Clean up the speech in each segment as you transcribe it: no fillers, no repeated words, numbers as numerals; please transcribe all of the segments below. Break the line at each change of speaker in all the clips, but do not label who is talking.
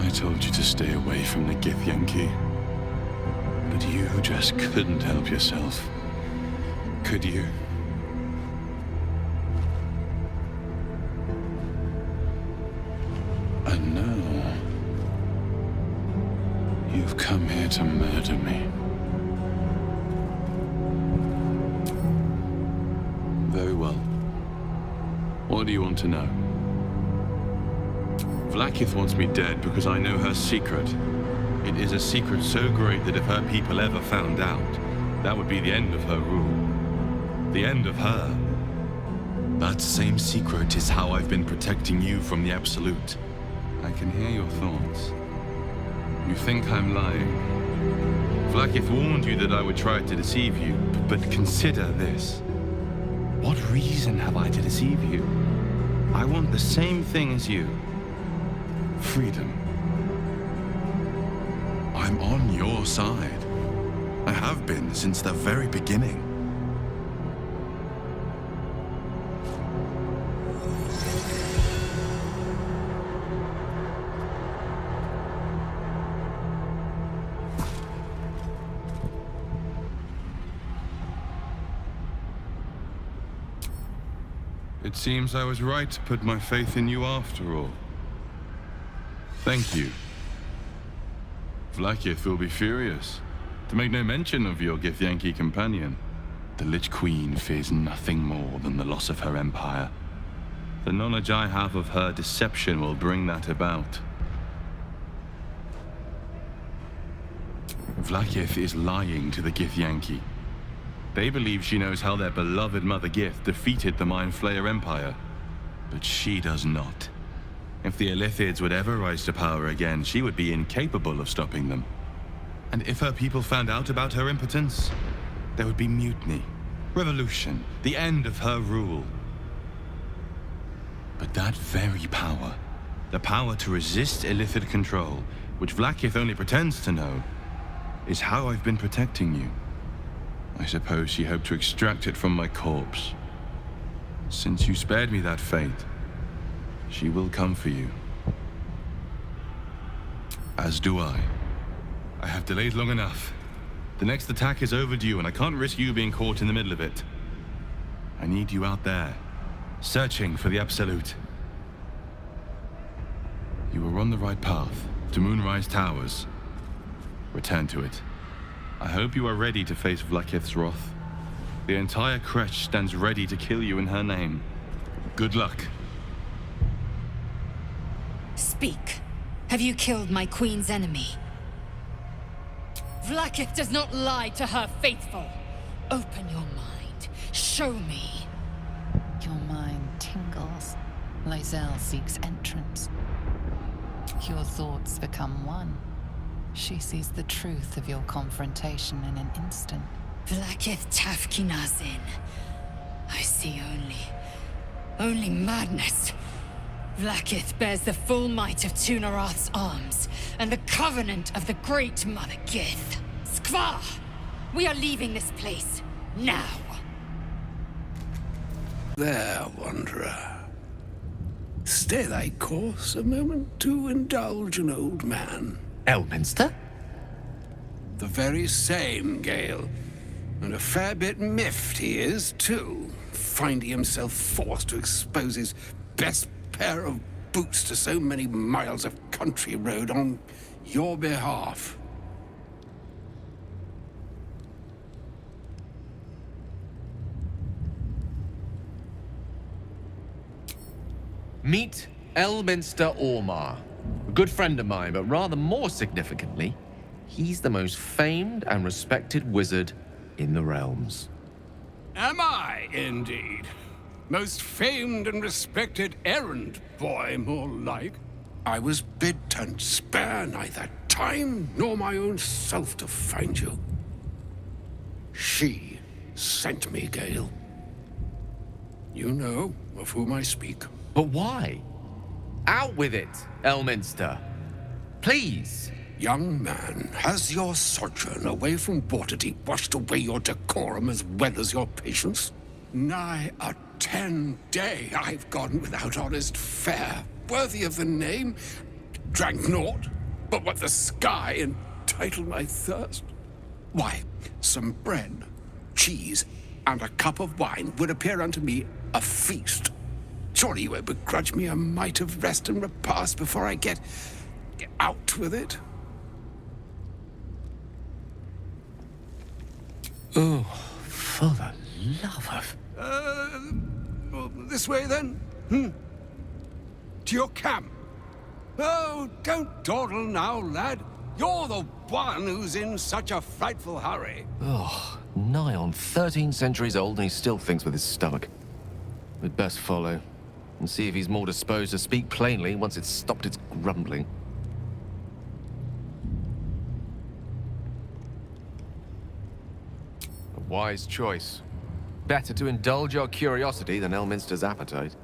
I told you to stay away from the Githyanki. But you just couldn't help yourself. Could you? And now, you've come here to murder me. Very well. What do you want to know? Vlaakith wants me dead because I know her secret. It is a secret so great that if her people ever found out, that would be the end of her rule. The end of her. That same secret is how I've been protecting you from the Absolute. I can hear your thoughts. You think I'm lying. Vlaakith warned you that I would try to deceive you, but consider this. What reason have I to deceive you? I want the same thing as you. Freedom. I'm on your side. I have been since the very beginning. It seems I was right to put my faith in you after all. Thank you. Vlaakith will be furious, to make no mention of your Githyanki companion. The Lich Queen fears nothing more than the loss of her empire. The knowledge I have of her deception will bring that about. Vlaakith is lying to the Githyanki. They believe she knows how their beloved Mother Gith defeated the Mind Flayer Empire, but she does not. If the Illithids would ever rise to power again, she would be incapable of stopping them. And if her people found out about her impotence, there would be mutiny, revolution, the end of her rule. But that very power, the power to resist Illithid control, which Vlaakith only pretends to know, is how I've been protecting you. I suppose she hoped to extract it from my corpse. Since you spared me that fate, she will come for you. As do I. I have delayed long enough. The next attack is overdue, and I can't risk you being caught in the middle of it. I need you out there, searching for the Absolute. You are on the right path, to Moonrise Towers. Return to it. I hope you are ready to face Vlaakith's wrath. The entire Kresh stands ready to kill you in her name. Good luck.
Speak. Have you killed my queen's enemy? Vlaakith does not lie to her faithful. Open your mind. Show me.
Your mind tingles. Lizelle seeks entrance. Your thoughts become one. She sees the truth of your confrontation in an instant.
Vlaakith Tafkinazin. I see only madness. Vlaakith bears the full might of Tunarath's arms, and the covenant of the great Mother Gith. Skvar! We are leaving this place, now!
There, Wanderer. Stay thy course a moment to indulge an old man.
Elminster?
The very same, Gale. And a fair bit miffed he is, too, finding himself forced to expose his best pair of boots to so many miles of country road on your behalf.
Meet Elminster Ormar. A good friend of mine, but rather more significantly, he's the most famed and respected wizard in the realms.
Am I, indeed? Most famed and respected errand boy, more like. I was bid to spare neither time nor my own self to find you. She sent me, Gale. You know of whom I speak.
But why? Out with it, Elminster. Please.
Young man, has your sojourn away from Waterdeep washed away your decorum as well as your patience? Nigh a 10-day I've gone without honest fare, worthy of the name. Drank naught, But what the sky entitled my thirst? Why, some bread, cheese, and a cup of wine would appear unto me a feast. Surely you won't begrudge me a mite of rest and repast before I get out with it?
Oh, for the love of...
Well, this way then? To your camp? Oh, don't dawdle now, lad. You're the one who's in such a frightful hurry.
Oh, nigh on 13 centuries old and he still thinks with his stomach. We'd best follow and see if he's more disposed to speak plainly once it's stopped its grumbling. A wise choice. Better to indulge your curiosity than Elminster's appetite.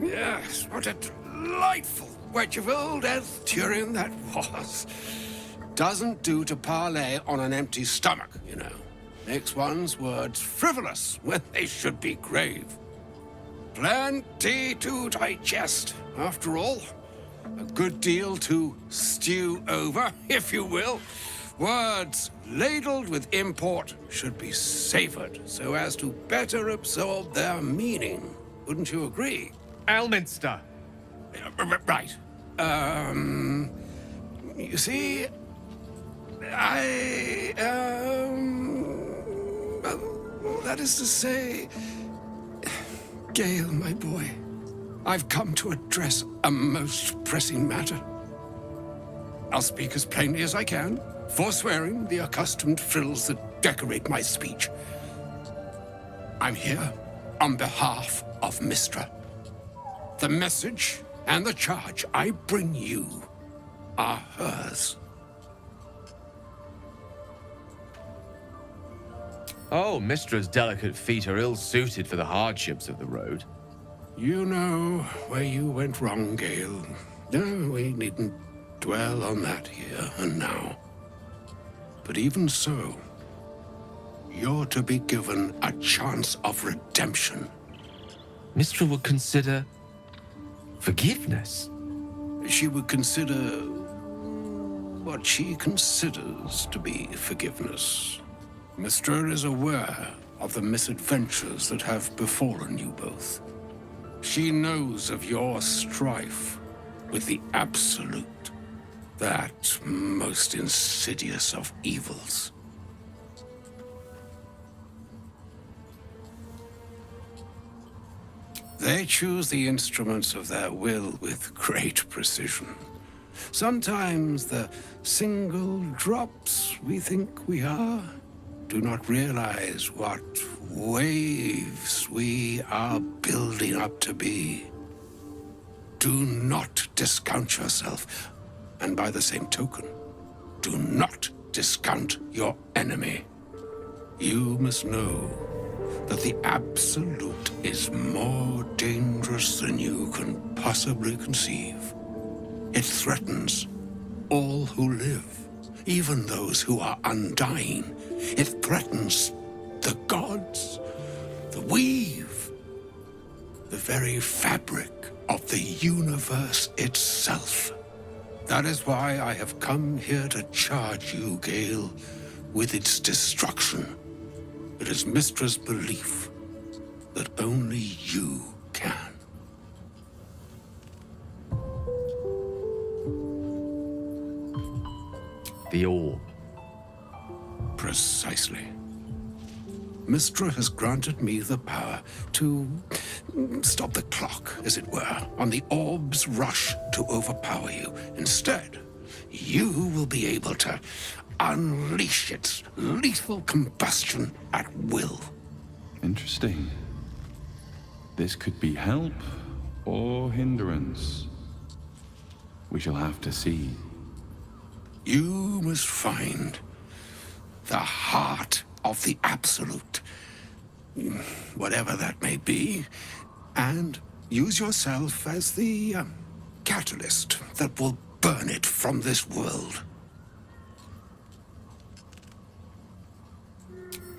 Yes, what a delightful wedge of old Arthurian that was. Doesn't do to parley on an empty stomach, you know. Makes one's words frivolous when they should be grave. Plenty to digest, after all. A good deal to stew over, if you will. Words ladled with import should be savored so as to better absorb their meaning. Wouldn't you agree?
Elminster!
Right. You see, well, that is to say, Gale, my boy, I've come to address a most pressing matter. I'll speak as plainly as I can, forswearing the accustomed frills that decorate my speech. I'm here on behalf of Mystra. The message and the charge I bring you are hers.
Oh, Mistra's delicate feet are ill-suited for the hardships of the road.
You know where you went wrong, Gale. No, we needn't dwell on that here and now. But even so, you're to be given a chance of redemption.
Mistra would consider... forgiveness?
She would consider what she considers to be forgiveness. Mystra is aware of the misadventures that have befallen you both. She knows of your strife with the Absolute, that most insidious of evils. They choose the instruments of their will with great precision. Sometimes the single drops we think we are do not realize what waves we are building up to be. Do not discount yourself, and by the same token, do not discount your enemy. You must know that the Absolute is more dangerous than you can possibly conceive. It threatens all who live, even those who are undying. It threatens the gods, the weave, the very fabric of the universe itself. That is why I have come here to charge you, Gale, with its destruction. It is Mistra's belief that only you can.
The orb.
Precisely. Mystra has granted me the power to stop the clock, as it were, on the orb's rush to overpower you. Instead, you will be able to unleash its lethal combustion at will.
Interesting. This could be help or hindrance. We shall have to see.
You must find the heart of the Absolute, whatever that may be, and use yourself as the catalyst that will burn it from this world.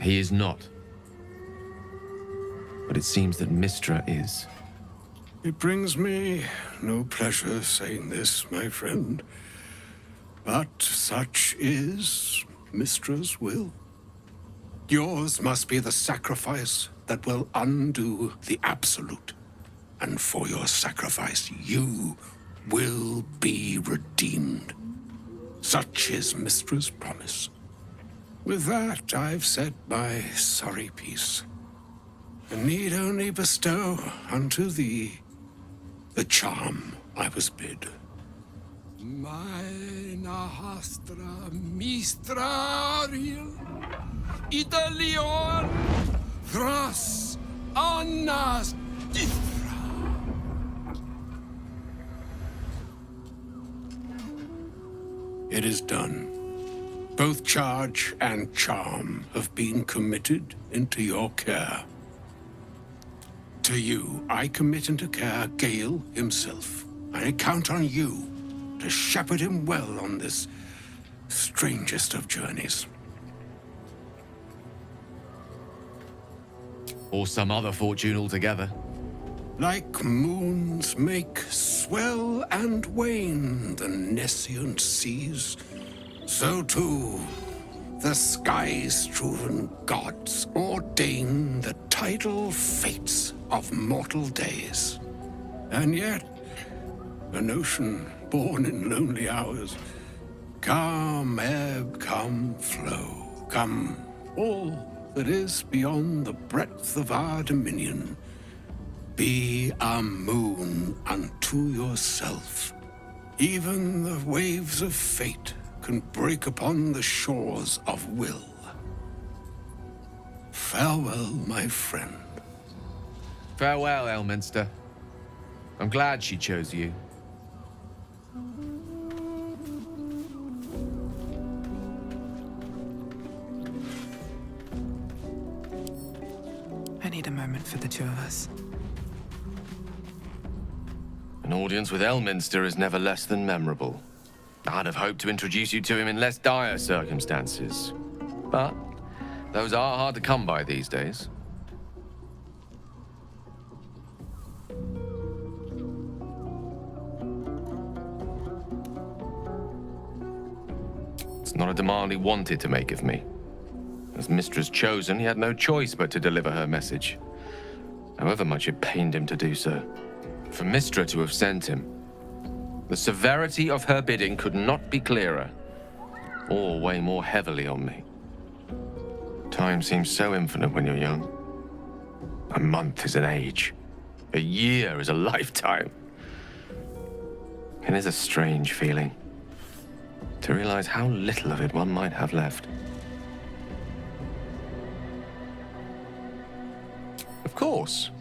He is not. But it seems that Mystra is.
It brings me no pleasure saying this, my friend, but such is Mystra's will. Yours must be the sacrifice that will undo the Absolute. And for your sacrifice, you will be redeemed. Such is Mystra's promise. With that, I've said my sorry piece, and need only bestow unto thee the charm I was bid. Meine hastra mistraril, Italion, thras annas diffra. It is done. Both charge and charm have been committed into your care. To you, I commit into care Gale himself. I count on you to shepherd him well on this strangest of journeys.
Or some other fortune altogether.
Like moons make swell and wane the nescient seas, so too the sky-strewn gods ordain the tidal fates of mortal days. And yet, an ocean born in lonely hours, come ebb, come flow, come all that is beyond the breadth of our dominion. Be a moon unto yourself. Even the waves of fate can break upon the shores of will. Farewell, my friend.
Farewell, Elminster. I'm glad she chose you.
I need a moment for the two of us.
An audience with Elminster is never less than memorable. I'd have hoped to introduce you to him in less dire circumstances. But those are hard to come by these days. It's not a demand he wanted to make of me. As Mistress chosen, he had no choice but to deliver her message, however much it pained him to do so. For Mystra to have sent him, the severity of her bidding could not be clearer, or weigh more heavily on me. Time seems so infinite when you're young. A month is an age. A year is a lifetime. It is a strange feeling to realize how little of it one might have left. Of course,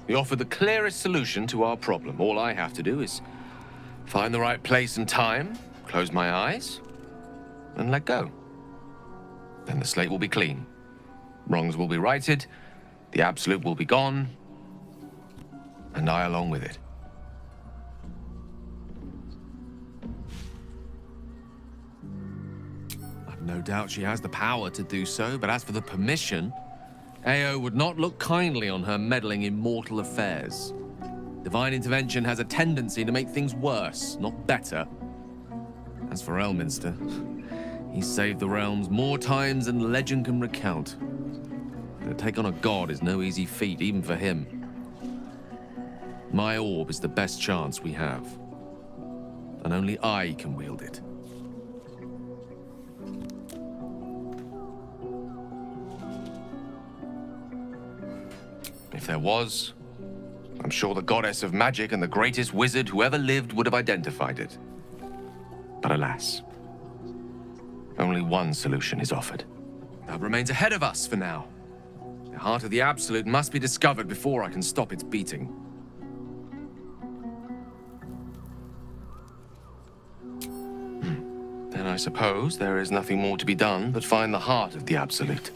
you offer the clearest solution to our problem. All I have to do is find the right place and time, close my eyes, and let go. Then the slate will be clean. Wrongs will be righted, the Absolute will be gone, and I along with it. I've no doubt she has the power to do so, but as for the permission, Ao would not look kindly on her meddling in mortal affairs. Divine intervention has a tendency to make things worse, not better. As for Elminster, he saved the realms more times than legend can recount. To take on a god is no easy feat, even for him. My orb is the best chance we have, and only I can wield it. If there was, I'm sure the goddess of magic and the greatest wizard who ever lived would have identified it. But alas, only one solution is offered. That remains ahead of us for now. The heart of the Absolute must be discovered before I can stop its beating. Then I suppose there is nothing more to be done but find the heart of the Absolute.